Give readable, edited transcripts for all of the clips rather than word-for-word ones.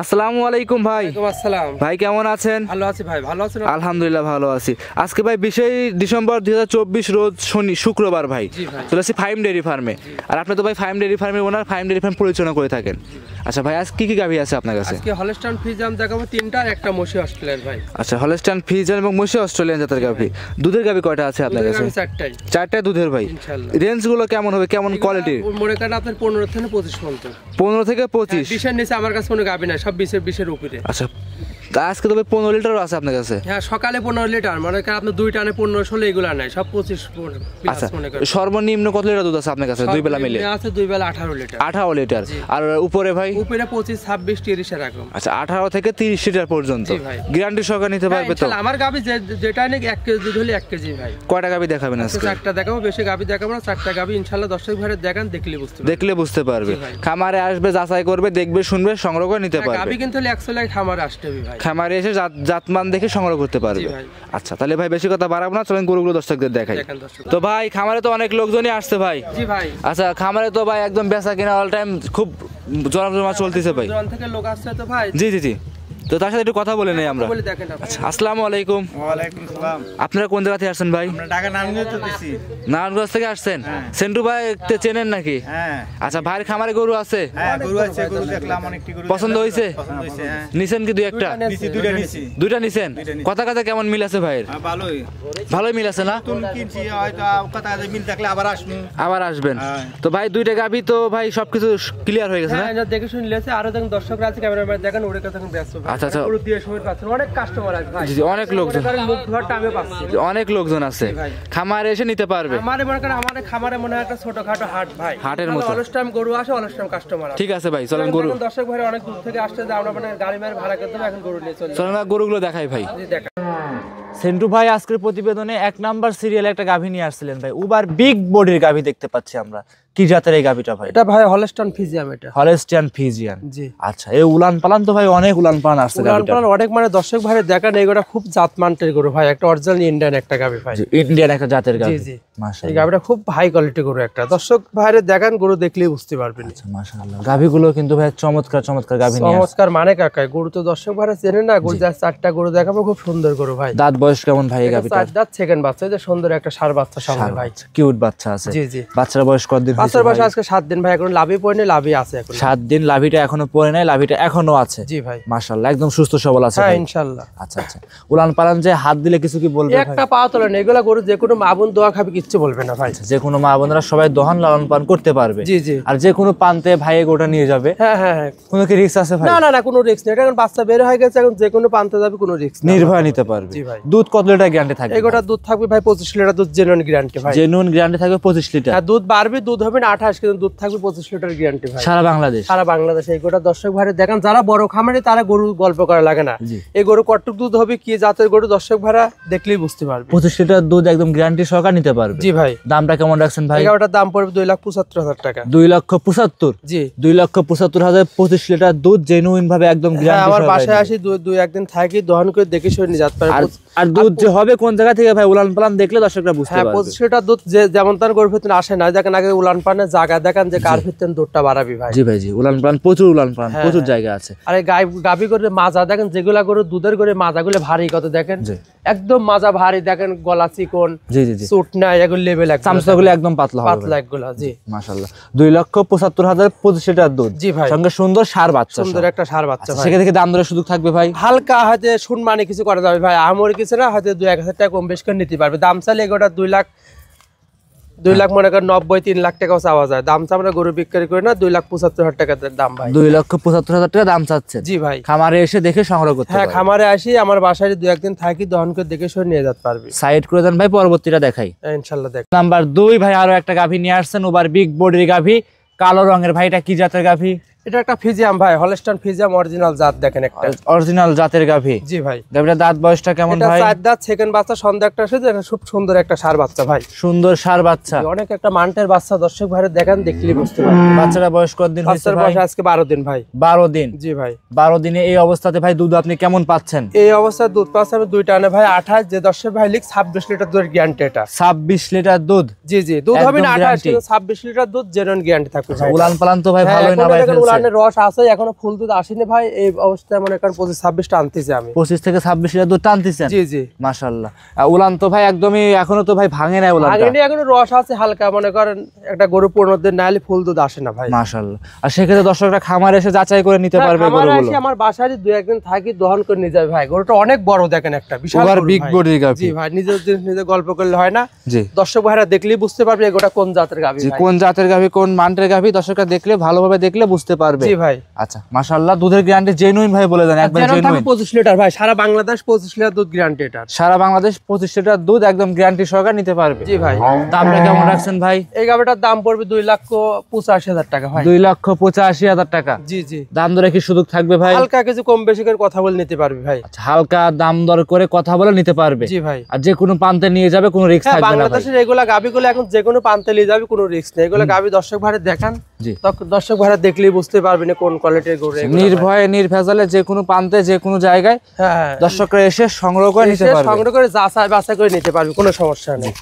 আসসালামু আলাইকুম ভাই। ওয়ালাইকুম আসসালাম। ভাই কেমন আছেন? ভালো আছি ভাই, ভালো আছেন? আলহামদুলিল্লাহ ভালো আছি। আজকে ভাই 20 ডিসেম্বর 2024 রোজ শুক্রবার ভাই চলে আসছি ফাইম ডেয়ারি ফার্মে। আর আপনি তো ভাই ফাইম ডেয়ারি ফার্মের ওনার, ফাইম ডেয়ারি ফার্ম পরিচালনা করে থাকেন। আচ্ছা ভাই, আজ কি কি গাভী আছে আপনার কাছে? আজকে হলস্টাইন ফ্রিজিয়ান দেখাবো তিনটা, আর একটা মশি অস্ট্রেলিয়ান ভাই। আচ্ছা, হলস্টাইন ফ্রিজিয়ান এবং মশি অস্ট্রেলিয়ান জাতের গাভী। দুধের গাভী কয়টা আছে আপনার কাছে? চারটায় দুধের ভাই। রেঞ্জগুলো কেমন হবে, কেমন কোয়ালিটি? মনে করেন আপনার 15 থেকে 25 পর্যন্ত। 15 থেকে 25? 20 নিচে আমার কাছে কোনো গাভী নাই, সব 20-20 উপরে। আচ্ছা, আজকে তবে 15 লিটারও আছে আপনার কাছে? হ্যাঁ, সকালে 15 লিটার, মনে করেন আপনার 2 টানে 15-16 এগুলা নাই, সব 25 প্লাস। আচ্ছা, মনে করেন সর্বনিম্ন কত লিটার দুধ আছে আপনার কাছে দুই বেলা মিলে? আছে দুই বেলা 18 লিটার। 18 লিটার। আর উপরে ভাই? উপরে 25-26-30 এরকম। আচ্ছা, 18 থেকে 30 লিটার পর্যন্ত গ্যারান্টি সহকারে নিতে পারবে তো? আমার গাভী যেটা নেই 1 কেজি দুধ হলে 1 কেজি ভাই। কয়টা গাভী দেখাবেন আজকে? চারটা দেখাবো, বেশি গাভী দেখাবো না, চারটা গাভী ইনশাআল্লাহ দর্শক ভাইরা দেখান, দেখলে বুঝতে পারবে। খামারে আসবে, যাচাই করবে, দেখবে, শুনবে, সংগ্রহ করে নিতে পারবে। গাভী কিন্তু অ্যাকচুয়ালি খামারে আসতে হবে ভাই, খামারে এসে জাতমান দেখে সংগ্রহ করতে পারবে। আচ্ছা, তাহলে ভাই বেশি কথা বাড়াবো না, চলেন গরুগুলো দর্শকদের দেখাই। তো ভাই খামারে তো অনেক লোকজনই আসছে ভাই। জি ভাই। আচ্ছা, খামারে তো ভাই একদম বেচা কিনা অল টাইম খুব জমজমা চলতেছে ভাই। দূর থেকে লোক আসছে তো ভাই। জি জি জি, তো তার সাথে একটু কথা বলে নেই আমরা। আচ্ছা, আসসালামু আলাইকুম। ওয়ালাইকুম সালাম। আপনারা কোন জায়গা থেকে আসছেন ভাই? আমরা ঢাকা নারায়ণগঞ্জ থেকে এসেছি। নারায়ণগঞ্জ থেকে আসছেন? সেন্টু ভাই চেনেন নাকি? হ্যাঁ। আচ্ছা, ভাইয়ের খামারে গরু আছে? হ্যাঁ, গরু আছে, গরু দেখলাম অনেকটি গরু। পছন্দ হয়েছে? পছন্দ হয়েছে, হ্যাঁ। নিছেন কি দুই একটা? নিছি, দুইটা নিছি। দুইটা নিছেন? কথা কথা কেমন মিল আছে ভাইয়ের? হ্যাঁ, ভালোই। ভালোই মিল আছে না? নতুন কিনছি, হয়তো কথা কথা মিল থাকলে আবার আসবো। আবার আসবেন। তো ভাই দুইটা গাভী তো ভাই সবকিছু ক্লিয়ার হয়ে গেছে না? হ্যাঁ, দেখে শুনে নিয়েছে। আরো দেখুন দর্শকরা আছে, ক্যামেরাম্যান দেখেন, ওরে কথা ব্যস্ত ভাই। আচ্ছা আচ্ছা, গরু দিয়ে সময় পাচ্ছেন, অনেক কাস্টমার আছে ভাই। জি, অনেক লোকজন, মুখ ধোয়াটা আমিও পাচ্ছি, অনেক লোকজন আছে। খামারে এসে নিতে পারবে। আমারে মনে করেন আমাদের খামারে মনে হয় একটা ছোটখাটো হাট ভাই, হাটের মতো। অলস টাইম গরু আসে, অলস টাইম কাস্টমার আসে। ঠিক আছে ভাই, চলেন গরু। দর্শক ভাই অনেক দূর থেকে আসছে, যে আমরা মানে গাড়ি মেরে ভাড়া করতে হবে, এখন গরু নিয়ে চলে চলেন গরুগুলো দেখাই ভাই। জি দেখা। সেন্টু ভাই আজকের প্রতিবেদনে 1 নাম্বার সিরিয়ালে একটা গাভী নিয়ে আসছিলেন ভাই। উবার বিগ বডির গাভী দেখতে পাচ্ছি আমরা। কি জাতের এই গাভীটা ভাই? এটা ভাই হলস্টাইন ফ্রিজিয়ান। এটা হলস্টাইন ফ্রিজিয়ান। জি। আচ্ছা, এই উলান পালান তো ভাই অনেক উলান পালান আসছে গাভীটা। উলান পালান অনেক, মানে দর্শক ভাই দেখেন এইটা খুব জাতমানের গরু ভাই, একটা অরিজিনাল ইন্ডিয়ান একটা গাভী ভাই। ইন্ডিয়ান একটা জাতের গাভী। জি জি, মাশাআল্লাহ। এই গাভীটা খুব হাই কোয়ালিটি গরু একটা। দর্শক ভাইরে দেখেন, গরু দেখলেই বুঝতে পারবেন। আচ্ছা, মাশাআল্লাহ। গাভীগুলো কিন্তু ভাই চমৎকার চমৎকার গাভী নিয়ে আসছে। চমৎকার মানে কাকা, গরু তো দর্শক ভাইরা চেনে না। গরু যা চারটা গরু দেখাবো, খুব সুন্দর গরু ভাই। দাঁত বয়স কেমন ভাই এই গাভীটা? 4 দাঁত, সেকেন্ড বাচ্চা। এই যে সুন্দর একটা ষাঁড় বাচ্চা সামনে ভাই, কিউট বাচ্চা আছে। জি জি। বাচ্চার বয়স কতদিন হয়েছে? বাচ্চার বয়স আজকে 7 দিন ভাই। এখন লাভই পড়েনি, লাভই আছে এখন 7 দিন। লাভিটা এখনো পড়ে নাই, লাভিটা এখনো আছে। জি ভাই। মাশাআল্লাহ, একদম সুস্থ সবল আছে হ্যাঁ ভাই ইনশাআল্লাহ। আচ্ছা আচ্ছা, উলান পালান যে হাত দিলে কিছু কি বলবে ভাই? একটা পা তোলে না, এগুলা গরু যে কোনো মা বোন দোয়া খাবে, কিচ্ছু বলবে না ভাই। যে কোনো মা বোনরা সবাই দহন লালন পালন করতে পারবে। জি জি। আর যে কোনো পান্তে ভাইয়ে গোটা নিয়ে যাবে। হ্যাঁ হ্যাঁ হ্যাঁ। কোনো কি রিস্ক আছে ভাই? না না না, কোনো রিস্ক নেই। এটা এখন বাচ্চা বের হয়ে গেছে, এখন যে কোনো পান্তে যাবে, কোনো রিস্ক নেই, নির্ভয় নিতে পারবে। জি ভাই। দুধ কত লিটার গ্যারান্টি থাকবে? এগোটা দুধ থাকবে ভাই 25 লিটার দুধ, জেনুইন গ্যারান্টি ভাই। জেনুইন গ্যারান্টি থাকবে 25 লিটার। আর দুধ বাড়বে, দুধ হবে না 28, কিন্তু দুধ থাকবে 25 লিটার গ্যারান্টি ভাই। সারা বাংলাদেশ? সারা বাংলাদেশ। এই গোটা দর্শক ভাইরা দেখেন, যারা বড় খামারে তারা গরু গল্প করা লাগে না। এই গরু কটুক দুধ হবে, কি জাতের গরু, দর্শক ভাইরা দেখলেই বুঝতে পারবে। 25 লিটার দুধ একদম গ্যারান্টি সহকারে নিতে পারবে। জি ভাই। দামটা কেমন রাখছেন ভাই? এটার দাম পড়বে 2,75,000 টাকা। 2,75,000? জি। 2,75,000 25 লিটার দুধ জেনুইন ভাবে একদম গ্যারান্টি। আমার বাসায় আসি, দুই একদিন থাকি, দহন করে দেখে শুনে নিয়ে যেতে পারে। আর দুধ যে হবে কোন জায়গা থেকে ভাই উলান পালান দেখলে দর্শকরা বুঝতে পারবে। 25 লিটার দুধ যে যেমন তার গরুর ভিতরে আসে না, দেখেন আগে উলান পানের জায়গা দেখেন, যে কার ভিতরে দুধটা বাড়াবি ভাই। জি ভাই জি, উলান পালান প্রচুর, উলান পালান প্রচুর জায়গা আছে। আরে গাবি করে মাজা দেখেন, যেগুলা গরু দুধের করে মাজাগুলো ভারী কত দেখেন, একদম মাজা ভারী দেখেন, গলা চিকন। জি জি জি, সুট নাই, এগুলো লেভেল একদম, চামচাগুলো একদম পাতলা হবে, পাতলা এগুলো। জি মাশাআল্লাহ। 2,75,000 25 লিটার দুধ। জি ভাই। সঙ্গে সুন্দর ষাঁড় বাচ্চা, সুন্দর একটা ষাঁড় বাচ্চা ভাই। সেখান থেকে দাম দরের সুযোগ থাকবে ভাই? হালকা হয়তো শুনমানি কিছু করা যাবে ভাই, আমর কিছু না, হয়তো 2-1,000 টাকা কম বেশ করে নিতে পারবে। দাম চাইলে এগোটা 2 লাখ মনে করেন 90-3 লাখ টাকাও চাওয়া যায়। দাম আমরা গরু বিক্রি করি না, 2,75,000 টাকা দাম ভাই। 2,75,000 টাকা দাম চাচ্ছে? জি ভাই। খামারে এসে দেখে সংগ্রহ করতে? হ্যাঁ, খামারে আসি, আমার বাসায় 2-1 দিন থাকি, দহন করে দেখে শুনে নিয়ে যেতে পারবে। সাইড করে দেন ভাই, পরবর্তীটা দেখাই ইনশাআল্লাহ। দেখ নাম্বার 2 ভাই, আরো একটা গাভী নিয়ে আসছেন, ওভার বিগ বডির গাভী, কালো রঙের ভাই। এটা কি জাতের গাভী? এটা একটা ফ্রিজিয়াম ভাই, হলস্টাইন ফ্রিজিয়াম অরিজিনাল জাত। দেখেন একটা অরিজিনাল জাতের গাভী। জি ভাই। গাভীটার দাঁত বয়সটা কেমন ভাই? এটা 4 দাঁত, সেকেন্ড বাচ্চা, সন্ধ্যা একটা এসেছে। খুব সুন্দর একটা ষাঁড় বাচ্চা ভাই। সুন্দর ষাঁড় বাচ্চা, অনেক একটা মানটের বাচ্চা। দর্শক ভাইরে দেখেন, দেখলেই বুঝতে পারবেন। বাচ্চাটা বয়স কতদিন হয়েছে? বাচ্চার বয়স আজকে 12 দিন ভাই। 12 দিন? জি ভাই। 12 দিনে এই অবস্থাতে ভাই দুধ আপনি কেমন পাচ্ছেন? এই অবস্থায় দুধ পাচ্ছে আমি 2 টানে ভাই 28, যে দর্শক ভাই লিখ 26 লিটার দুধের গ্যারান্টি। এটা 26 লিটার দুধ? জি জি, দুধ হবে না 28, কিন্তু 26 লিটার দুধ জেনুইন গ্যারান্টি থাকবে ভাই। উলান পালান তো ভাই ভালোই না ভাই? উলানের রস আছে, এখনো ফুল দুধ আসেনি ভাই। এই অবস্থায় মনে করেন 25-26 টানতেছি আমি। 25 থেকে 26 লিটার দুধ টানতেছেন? জি জি। মাশাআল্লাহ। উলান তো ভাই একদমই এখনো তো ভাই ভাঙে নাই উলানটা। আগেনি এখনো রস আছে হালকা, মনে করেন একটা গরু 15 দিন না হলে ফুল দুধ আসে না ভাই। মাশাআল্লাহ। আর সেক্ষেত্রে দর্শকরা খামারে এসে যাচাই করে নিতে পারবে গরুগুলো। আমার বাসায় 2-1 দিন থাকি, দহন করে নিয়ে যাবে ভাই। গরুটা অনেক বড়, দেখেন একটা বিশাল ওভার গরু বিগ ভাই। বডির গাভী। জি ভাই, নিজের জিনিস নিজে গল্প করলে হয় না। জি। দর্শক ভাইরা দেখলেই বুঝতে পারবে এগুলা কোন জাতের গাভী জি, ভাই। কোন জাতের গাভী, কোন মানের গাভী দর্শকরা দেখলে ভালোভাবে দেখলে বুঝতে পারবে। জি ভাই। আচ্ছা, মাশাআল্লাহ। দুধের গ্যারান্টি জেনুইন ভাই বলে দেন, একবার জেনুইন। 25 লিটার ভাই, সারা বাংলাদেশ 25 লিটার দুধ গ্যারান্টি এটা। সারা বাংলাদেশ 25 লিটার দুধ একদম গ্যারান্টি সহকারে নিতে পারবে। জি ভাই। দামটা কেমন রাখছেন ভাই? এই গাভীটার দাম পড়বে 2,85,000 টাকা ভাই। 2,85,000 টাকা। জি জি। দাম দরে কি সুযোগ থাকবে ভাই? হালকা কিছু কম বেশি করে কথা বলে নিতে পারবে ভাই। আচ্ছা, হালকা দাম দর করে কথা বলে নিতে পারবে। জি ভাই। আর যে কোনো প্রান্তে নিয়ে যাবে, কোনো রিস্ক হ্যাঁ, থাকবে না ভাই। বাংলাদেশের এগুলা গাভীগুলো এখন যে কোনো প্রান্তে নিয়ে যাবে, কোনো রিস্ক নেই। এগুলা গাভী দর্শক ভাইরা দেখান, জি। দর্শক ভাইরা দেখলেই বুঝতে পারবে না কোন কোয়ালিটির গরু এগুলা ভাই। নির্ভয়ে নির্ভেজালে যে কোনো প্রান্তে যে কোনো জায়গায় হ্যাঁ, দর্শকরা এসে সংগ্রহ করে নিতে এসে পারবে। সংগ্রহ করে যাচাই বাছাই করে নিতে পারবে, কোনো সমস্যা নেই।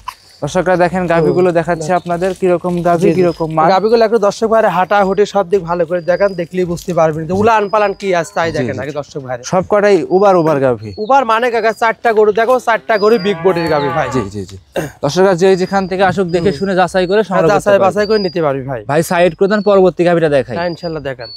দর্শকরা দেখেন গাভীগুলো দেখাচ্ছে আপনাদের, কিরকম গাভী, কিরকম মান। গাভীগুলো একটু দর্শক ভাইরা হাঁটা হুটি সব দিক ভালো করে দেখান, দেখলেই বুঝতে পারবেন। উলান পালান কি আছে তাই দেখেন আগে দর্শক ভাইরা। সব কটাই উবার গাভী। উবার মানে কাকা 4টা গরু দেখো, 4টা গরু বিগ বডির গাভী ভাই। জি জি জি। দর্শকরা যে যেখান থেকে আসুক দেখে শুনে যাচাই করে সংগ্রহ করতে যাচাই পারবে। বাছাই করে নিতে পারবি ভাই। ভাই সাইড করে দেন, পরবর্তী গাভীটা দেখাই। হ্যাঁ, ইনশাআল্লাহ দেখান।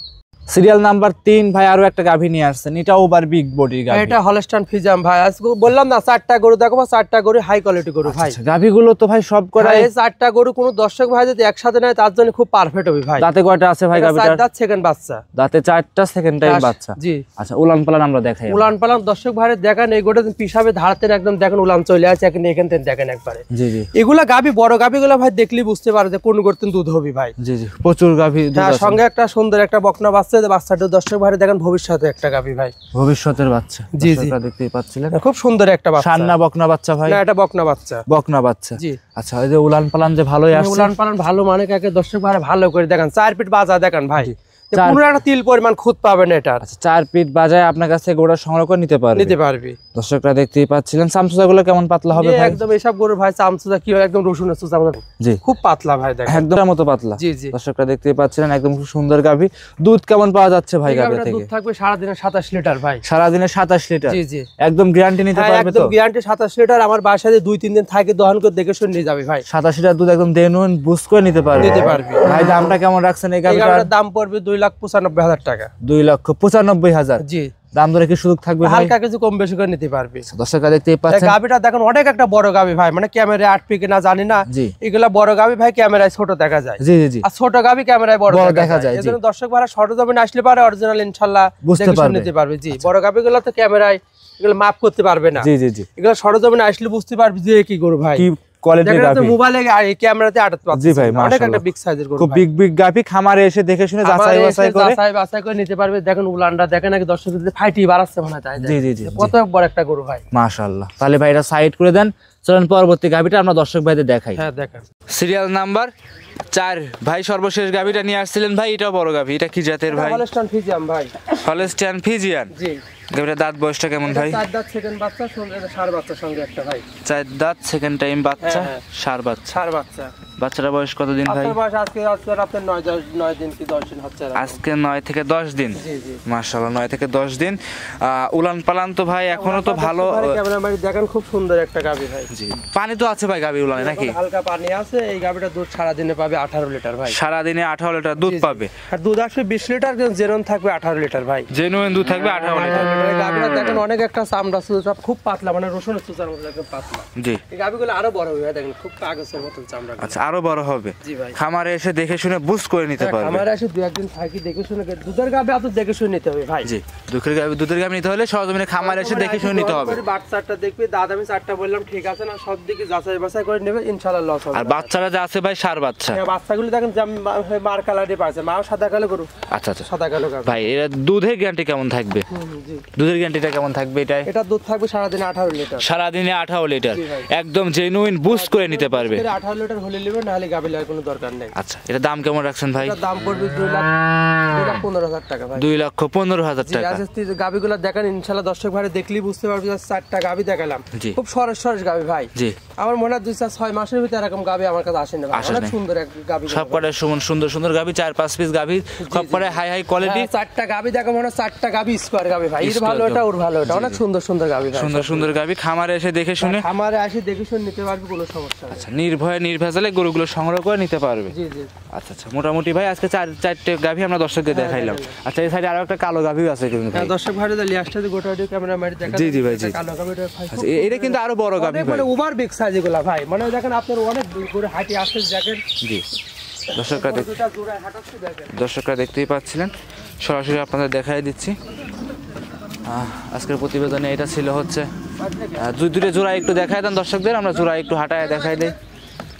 সিরিয়াল নাম্বার 3 ভাই, আরো একটা গাভী নিয়ে আসছেন, এটা ওভার বিগ বডির গাভী। এটা হলস্টাইন ফ্রিজিয়ান ভাই। আজকে বললাম না 4টা গরু দেখো, 4টা গরু হাই কোয়ালিটি গরু ভাই। আচ্ছা, গাভীগুলো তো ভাই সব কটাই এই 4টা গরু কোন দর্শক ভাই যদি একসাথে নেয় তার জন্য খুব পারফেক্ট হবে ভাই। দাঁতে কয়টা আছে ভাই গাভীটার? 4 দাঁত সেকেন্ড বাচ্চা। দাঁতে 4টা, সেকেন্ড টাইম বাচ্চা। জি। আচ্ছা, উলান পালান আমরা দেখাই। উলান পালান দর্শক ভাইরে দেখান, এই গোটা পিসাবে ধারতেন একদম দেখেন, উলান চলে আছে এখানে, এখান থেকে দেখেন একবারে। জি জি। এগুলা গাভী বড় গাভীগুলা ভাই দেখলেই বুঝতে পারে যে কোন গর্তেন দুধ হবে ভাই। জি জি, প্রচুর গাভী দুধ তার আছে। সঙ্গে একটা সুন্দর একটা বকনা বাচ্চা, বাচ্চাটা দর্শক ভাইরে দেখেন ভবিষ্যতে একটা গাভী ভাই। ভবিষ্যতের বাচ্চা। জি জি। দর্শকরা দেখতেই পাচ্ছিলেন, খুব সুন্দর একটা বাচ্চা। সান্না বকনা বাচ্চা ভাই? না, এটা বকনা বাচ্চা। বকনা বাচ্চা। জি। আচ্ছা, এই যে উলান পালান যে ভালোই আসছে। উলান পালান ভালো মানে কাকে দর্শক ভাইরে ভালো করে দেখান, 4 ফিট বাজা দেখান ভাই। চার- পুরো একটা তিল পরিমাণ খুদ পাবেন এটা। আচ্ছা, 4 পিট বাজায় আপনার কাছ থেকে গোড়া সংগ্রহ করে নিতে পারবে। নিতে পারবি। দর্শকরা দেখতেই পাচ্ছিলেন, সামসুজা গুলো কেমন পাতলা হবে ভাই? একদম এসব গরু ভাই চামচুদা কি হয়, একদম রসুনের চুচা মতো জি। খুব পাতলা ভাই দেখেন। একদম মতো পাতলা। জি জি। দর্শকরা দেখতেই পাচ্ছিলেন, একদম খুব সুন্দর গাভী। দুধ কেমন পাওয়া যাচ্ছে ভাই গাভী গাভীটার থেকে? দুধ থাকবে সারাদিনে 27 লিটার ভাই। সারাদিনে 27 লিটার। জি জি। একদম গ্যারান্টি নিতে হ্যাঁ, পারবে তো? একদম গ্যারান্টি 27 লিটার। আমার বাসায় 2-3 দিন থাকে, দহন করে দেখে শুনে নিয়ে যাবে ভাই। 27 লিটার দুধ একদম দেনুন বুস্ট করে নিতে পারবে। নিতে পারবি। ভাই দামটা কেমন রাখছেন এই এই গাভীটার? গাভীটার দাম পড়বে 2,95,000 টাকা। 2,95,000। জি। দাম ধরে কি সুযোগ থাকবে ভাই? হালকা কিছু কম বেশি করে নিতে পারবি। দর্শকরা দেখতেই এই পাচ্ছেন, গাভীটা দেখেন অনেক একটা বড় গাভী ভাই, মানে ক্যামেরায় 8 পিকে না জানি না, জি। এগুলা বড় গাভী ভাই ক্যামেরায় ছোট দেখা যায়। জি জি জি। আর ছোট গাভী ক্যামেরায় বড় বড় দেখা দেখা যায়, যায়। জি। এজন্য দর্শক ভাড়া সরজমিনে আসলে পারে অরিজিনাল ইনশাআল্লাহ বুঝতে দেখে শুনে পারবে। নিতে পারবে। জি, বড় গাভীগুলো তো ক্যামেরায় এগুলো মাপ করতে পারবে না। জি জি জি। এগুলো সরজমিনে আসলে বুঝতে পারবি যে কি গরু ভাই। কি কোয়ালিটির দেখেন তো গাভী? মোবাইলে আর এই ক্যামেরাতে আটতে পাচ্ছি। জি ভাই, অনেক মাশাআল্লাহ। একটা বিগ সাইজের গরু খুব ভাই। বিগ বিগ গাভী, খামারে এসে দেখে শুনে যাচাই বাছাই করে। যাচাই বাছাই করে নিতে পারবে। দেখেন উলানটা দেখেন, নাকি দর্শক যদি ফাইটি বাড়াচ্ছে মনে হয় তাই। জি জি জি। কত বড় একটা গরু ভাই। মাশাআল্লাহ। তাহলে ভাই এটা সাইড করে দেন, চলেন পরবর্তী গাভীটা আমরা দর্শক ভাইদের দেখাই। হ্যাঁ দেখেন। সিরিয়াল নাম্বার 4 ভাই, সর্বশেষ গাভীটা নিয়ে আসছিলেন ভাই, এটাও বড় গাভী। এটা কি জাতের ভাই? হলস্টাইন ফ্রিজিয়ান ভাই। Holstein Friesian. জি। গাভীটার দাঁত বয়সটা কেমন ভাই? 4 দাঁত সেকেন্ড বাচ্চা, সঙ্গে ষাঁড় বাচ্চার সঙ্গে একটা ভাই। 4 দাঁত সেকেন্ড টাইম বাচ্চা, হ্যাঁ, হ্যাঁ। ষাঁড় বাচ্চা। ষাঁড় বাচ্চা। বাচ্চাটা বয়স কতদিন ভাই? আপনার বয়স আজকে আপনার 9 দিন কি 10 দিন হচ্ছে। আজকে 9 থেকে 10 দিন। জি জি। মাশাআল্লাহ, 9 থেকে 10 দিন। উলান পালান তো ভাই এখনো তো ভালো। ক্যামেরা মারি দেখেন, খুব সুন্দর একটা গাভী ভাই। জি। পানি তো আছে ভাই গাভী উলানে নাকি? হালকা পানি আছে। এই গাভীটা দুধ সারা দিনে পাবে 18 লিটার ভাই। সারা দিনে 18 লিটার দুধ জি, জি। পাবে। আর দুধ আসবে 20 লিটার, কিন্তু জেরন থাকবে 18 লিটার ভাই। জেনুইন দুধ থাকবে 18 লিটার। এই গাভীটা দেখেন অনেক একটা চামড়া সব খুব পাতলা, মানে রসুনের চুচার মতো একদম পাতলা। জি। এই গাভীগুলো আরো বড় হবে দেখেন, খুব কাগজের মতন চামড়া। আচ্ছা, আরো বড় হবে। জি ভাই। খামারে এসে দেখে শুনে বুঝ করে নিতে পারবে। আমার এসে 2-1 দিন থাকি, দেখে শুনে দুধের গাভী এত দেখে শুনে নিতে হবে ভাই। জি। দুধের গাভী নিতে হলে সরজমিনে খামারে এসে দেখে শুনে নিতে হবে। বাচ্চাটা দেখবে, দাদা আমি 4টা বললাম ঠিক আছে না, সব দিকে যাচাই বাছাই করে নেবে, ইনশাআল্লাহ লস হবে আর না। বাচ্চারা যে আছে ভাই ষাঁড় বাচ্চা। হ্যাঁ, বাচ্চাগুলো দেখেন মার কালারে পাচ্ছে, মাও সাদা কালো গরু। আচ্ছা আচ্ছা। সাদা কালো গাভী ভাই এর দুধের গ্যারান্টি কেমন থাকবে? জি। দুধের গ্যারান্টিটা কেমন থাকবে এটাই? এটা দুধ থাকবে সারাদিনে 18 লিটার। সারাদিনে 18 লিটার। জি ভাই। একদম জেনুইন বুস্ট করে নিতে পারবে। 18 লিটার হলে নেবে, নাহলে গাভী লাগার কোনো দরকার নেই। আচ্ছা, এটা দাম কেমন রাখছেন ভাই? এটার দাম পড়বে 2,15,000 টাকা ভাই। 2,15,000 টাকা। গাভীগুলো দেখেন ইনশাআল্লাহ, দর্শক ভাই দেখলেই বুঝতে পারবে যে 4টা গাভী দেখালাম, জি। খুব সরস সরস গাভী ভাই। জি, আমার মনে হয় 2-6 মাসের ভিতরে এরকম গাভী আমার কাছে আসে না ভাই। আসে অনেক নাই। সুন্দর এক গাভী, সব কটা সুন্দর সুন্দর গাভি, 4-5 পিস গাভি, সব কটা হাই হাই কোয়ালিটি। 4টা গাভী দেখো, মনে হয় 4টা গাভী স্কোয়ার গাভী ভাই। এর Square ভালো এটা, গাভী। ওর ভালো এটা, অনেক সুন্দর সুন্দর গাভী ভাই। সুন্দর সুন্দর গাভি, খামারে এসে দেখে শুনে আমারে আসি দেখে শুনে নিতে পারবে, কোনো সমস্যা নেই। আচ্ছা, নির্ভয়ে নির্ভেজালে গরুগুলো সংগ্রহ করে নিতে পারবে। জি জি। আচ্ছা আচ্ছা, মোটামুটি ভাই আজকে 4-4টে গাভি আমরা দর্শকদের দেখাইলাম। আচ্ছা, এই সাইডে আরো একটা কালো গাভিও আছে কিন্তু ভাই। দর্শক ভাই লিয়াসটাতে গোটা ক্যামেরা মারি দেখা। জি জি ভাই, জি। কালো গাভীটা ভাই আচ্ছা, এটা কিন্তু আরো বড় গাভি ভাই। মানে ওভার বিগ সাইজ এগুলা ভাই, মানে দেখেন আপনার অনেক করে হাঁটি আসছে দেখেন। জি, দর্শকরা জোড়ায় হাঁটাচ্ছে দেখেন। দর্শকরা দেখতেই পাচ্ছিলেন, সরাসরি আপনাদের দেখাই দিচ্ছি। আজকের প্রতিবেদনে এটা ছিল হচ্ছে দুটো জোড়া একটু দেখাই দেন দর্শকদের, আমরা জোড়া একটু হাঁটায় দেখাই দিই।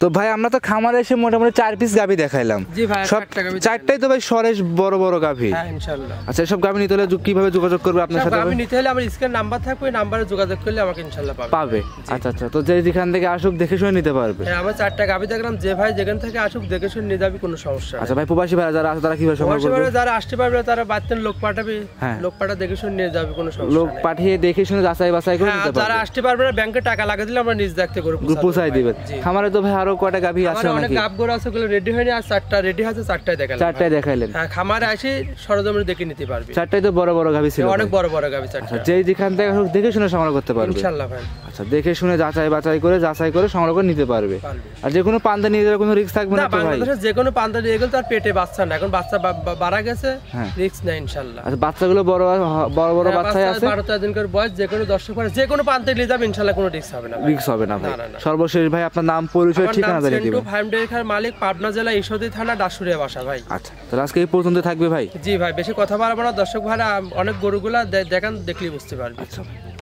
তো ভাই আমরা তো খামারে এসে মোটামুটি 4 পিস গাভি দেখাইলাম। জি ভাই, সব 4টা গাভী 4টাই তো ভাই সরেশ বড় বড় গাভি। হ্যাঁ ইনশাআল্লাহ। আচ্ছা, এসব গাভি নিতে হলে কিভাবে যোগাযোগ করবে আপনার সাথে? আমি নিতে হলে আমার স্ক্রিন নাম্বার থাকবে, ওই নাম্বারে যোগাযোগ করলে আমাকে ইনশাআল্লাহ পাবে। আচ্ছা আচ্ছা, তো যেখান থেকে আসুক দেখে শুনে নিতে পারবে। হ্যাঁ, আমার 4টা গাভী দেখলাম, যে ভাই যেখান থেকে আসুক দেখে শুনে নিয়ে যাবি, কোনো সমস্যা নেই। আচ্ছা ভাই, প্রবাসী ভাইরা যারা আছে তারা কিভাবে সংগ্রহ করবে? অবশ্যই যারা আসতে পারবে তারা বাড়তেন লোক পাঠাবে, হ্যাঁ। লোক পাঠা দেখে শুনে নিয়ে যাবে, কোনো সমস্যা লোক নেই। পাঠিয়ে দেখে শুনে যাচাই বাছাই করে হ্যাঁ, নিতে যারা পারবে। আসতে পারবে না ব্যাংকে টাকা লাগিয়ে দিলে আমরা নিজ দেখতে করে পৌঁছাই দিবেন। খামারে তো ভাই আরো কয়টা গাভি আছে আমার অনেক নাকি? গাভগোড়া আছে, ওগুলো রেডি হয়নি, আর 4টা রেডি আছে, 4টাই দেখালাম। 4টাই দেখাইলেন। হ্যাঁ, খামারে আসি সরজমিনে দেখে নিতে পারবে। 4টাই তো বড় বড় গাভি ছিল অনেক ভাই। বড় বড় গাভী 4টা। আচ্ছা, যেখান থেকে আসুক দেখে শুনে সংগ্রহ করতে পারবে ইনশাআল্লাহ ভাই আচ্ছা, দেখে শুনে যাচাই করে সংগ্রহ করে নিতে পারবে। পারবে। আর যে কোনো পান্তা নিয়ে যাওয়ার কোনো রিস্ক থাকবে না না, তো ভাই? বাংলাদেশের যে কোনো পান্তা দিয়ে গেলে তার পেটে বাচ্চা না, এখন বাচ্চা বাড়া গেছে, হ্যাঁ। রিস্ক নেই ইনশাআল্লাহ। আচ্ছা, বাচ্চাগুলো বড় বড় বাচ্চাই আছে, 12-13 দিন করে বয়স, যে কোনো দর্শক পারে যে কোনো পান্তা নিয়ে যাবে ইনশাআল্লাহ, কোনো রিস্ক হবে না ভাই। রিস্ক হবে না ভাই। না, না। সর্বশেষ ভাই আপনার নাম, পরিচয়, আমার ঠিকানা নাম জানিয়ে সেন্টু, দিবেন। ফার্ম ডেয়ারি খামার মালিক, পাবনা জেলা ঈশ্বরদী থানা, ডাসুরিয়া বাসা ভাই। আচ্ছা, তাহলে আজকে এই পর্যন্ত থাকবে ভাই। জি ভাই, বেশি কথা বলবো না, দর্শক ভাইরা অনেক গরুগুলা দেখান, দেখলেই বুঝতে পারবে। আচ্ছা।